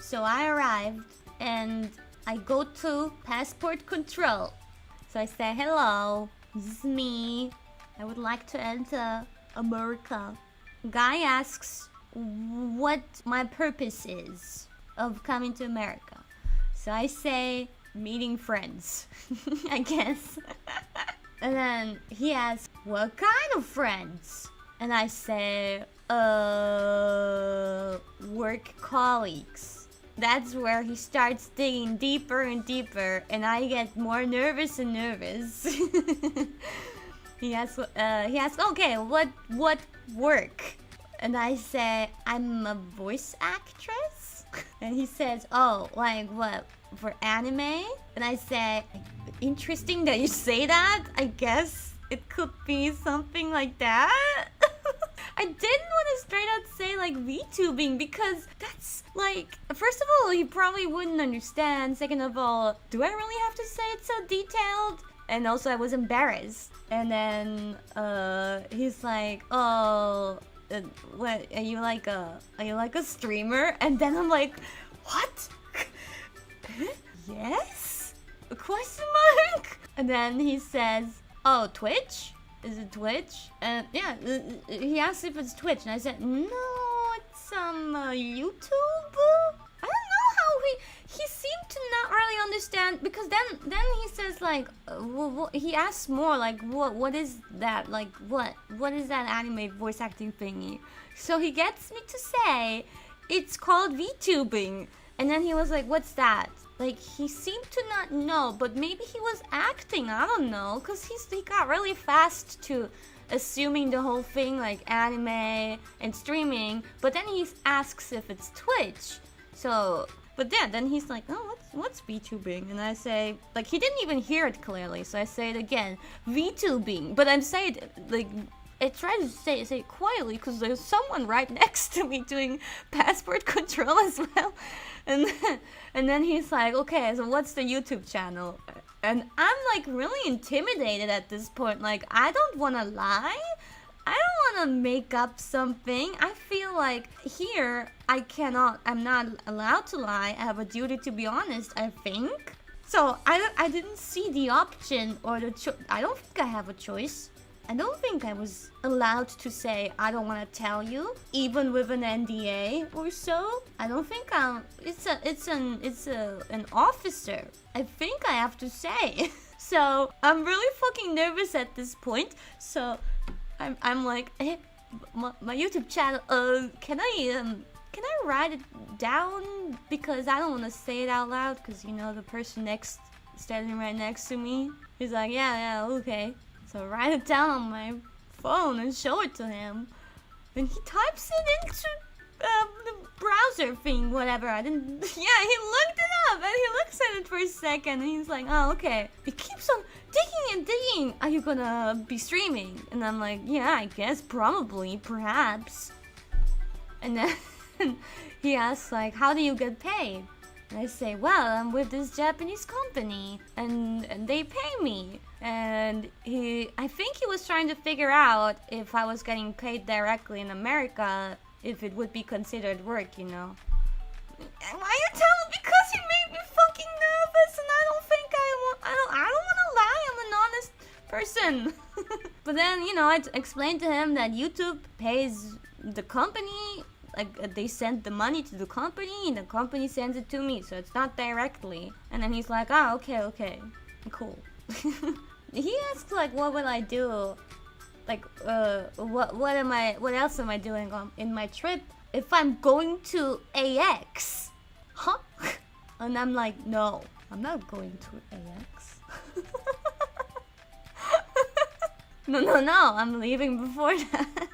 So I arrived and I go to passport control. So I say, hello, this is me. I would like to enter America. Guy asks what my purpose is of coming to America. So I say, meeting friends, I guess. And then he asks, what kind of friends? And I say, work colleagues. That's where he starts digging deeper and deeper, and I get more nervous and nervous. He asks, okay, what work? And I say, I'm a voice actress. And he says, oh, like what, for anime? And I say, interesting that you say that. I guess it could be something like that. I didn't want to straight out say like VTubing because that's like, first of all, he probably wouldn't understand. Second of all, do I really have to say it so detailed? And also I was embarrassed. And then he's like, oh, what, are you like a streamer? And then I'm like, what? Yes? A question mark? And then he says, oh, Twitch? Is it Twitch? And yeah, he asked if it's Twitch, and I said, no, it's YouTube. I don't know how he seemed to not really understand, because then he says like, he asks more like, what is that? Like what is that anime voice acting thingy? So he gets me to say it's called VTubing, and then he was like, what's that? Like, he seemed to not know, but maybe he was acting, I don't know, because he got really fast to assuming the whole thing, like anime and streaming, but then he asks if it's Twitch. So, but yeah, then he's like, oh, what's VTubing? And I say, like, he didn't even hear it clearly, so I say it again, VTubing, but I'm saying, like, I try to say it quietly, because there's someone right next to me doing passport control as well. And then he's like, okay, so what's the YouTube channel? And I'm like really intimidated at this point. Like, I don't want to lie. I don't want to make up something. I feel like here, I'm not allowed to lie. I have a duty to be honest, I think. So I didn't see the option or I don't think I have a choice. I don't think I was allowed to say I don't want to tell you, even with an NDA or so. I don't think it's an officer. I think I have to say. So I'm really fucking nervous at this point. So I'm like, hey, my YouTube channel. Can I write it down, because I don't want to say it out loud, because you know the person standing right next to me. He's like, yeah, okay. So write it down on my phone and show it to him. And he types it into the browser thing, whatever. Yeah, he looked it up and he looks at it for a second and he's like, oh, okay. He keeps on digging and digging. Are you gonna be streaming? And I'm like, yeah, I guess, probably, perhaps. And then he asks like, how do you get paid? And I say, well, I'm with this Japanese company and they pay me. And I think he was trying to figure out if I was getting paid directly in America, if it would be considered work, you know. And why you tell me? Because he made me fucking nervous, and I don't think I don't want to lie. I'm an honest person. But then, you know, I explained to him that YouTube pays the company. Like, they send the money to the company, and the company sends it to me, so it's not directly. And then he's like, oh, okay, cool. He asked, like, what will I do? Like, what else am I doing in my trip if I'm going to AX? Huh? And I'm like, no, I'm not going to AX. No, I'm leaving before that.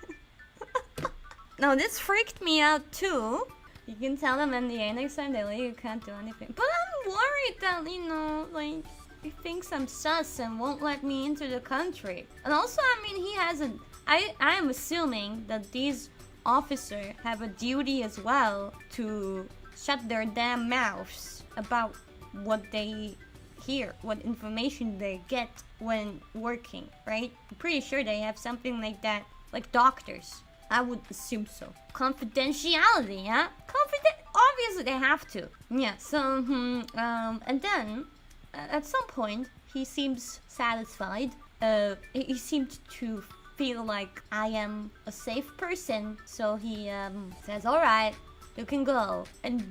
No, this freaked me out too. You can tell them NDA next time they leave, you can't do anything. But I'm worried that, you know, like, he thinks I'm sus and won't let me into the country. And also, I mean, he hasn't... I am assuming that these officers have a duty as well to shut their damn mouths about what they hear, what information they get when working, right? I'm pretty sure they have something like that, like doctors. I would assume so. Confidentiality, huh? obviously they have to. Yeah, so, and then, at some point, he seems satisfied. He seemed to feel like I am a safe person, so he says, alright, you can go. And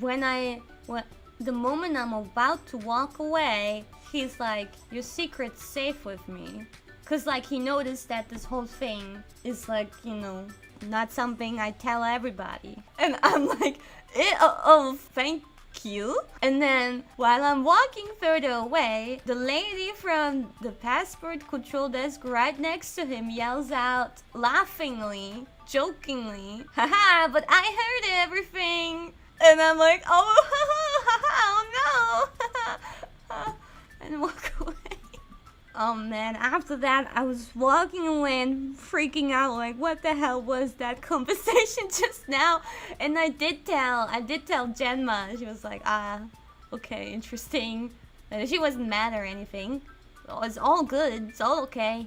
the moment I'm about to walk away, he's like, your secret's safe with me. Cause like he noticed that this whole thing is like, you know, not something I tell everybody. And I'm like, oh, thank you. And then while I'm walking further away, the lady from the passport control desk right next to him yells out laughingly, jokingly, haha, but I heard everything. And I'm like, oh no. And walk away. Oh man, after that I was walking away and freaking out like, what the hell was that conversation just now? And I did tell Genma. She was like, okay, interesting. She wasn't mad or anything. It's all good, it's all okay.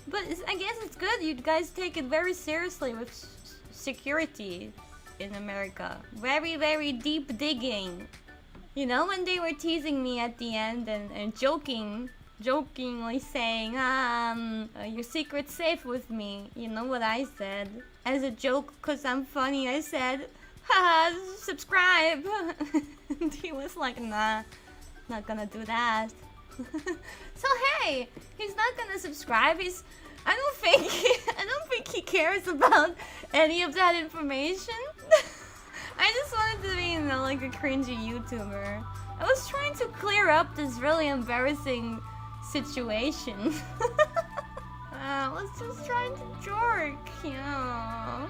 But I guess it's good you guys take it very seriously with security in America. Very, very deep digging. You know, when they were teasing me at the end and jokingly saying, your secret's safe with me. You know what I said? As a joke, cause I'm funny, I said, haha, subscribe. And he was like, nah, not gonna do that. So hey, he's not gonna subscribe. I don't think he cares about any of that information. I just wanted to be, you know, like a cringy YouTuber. I was trying to clear up this really embarrassing situation. I was just trying to jerk, you know.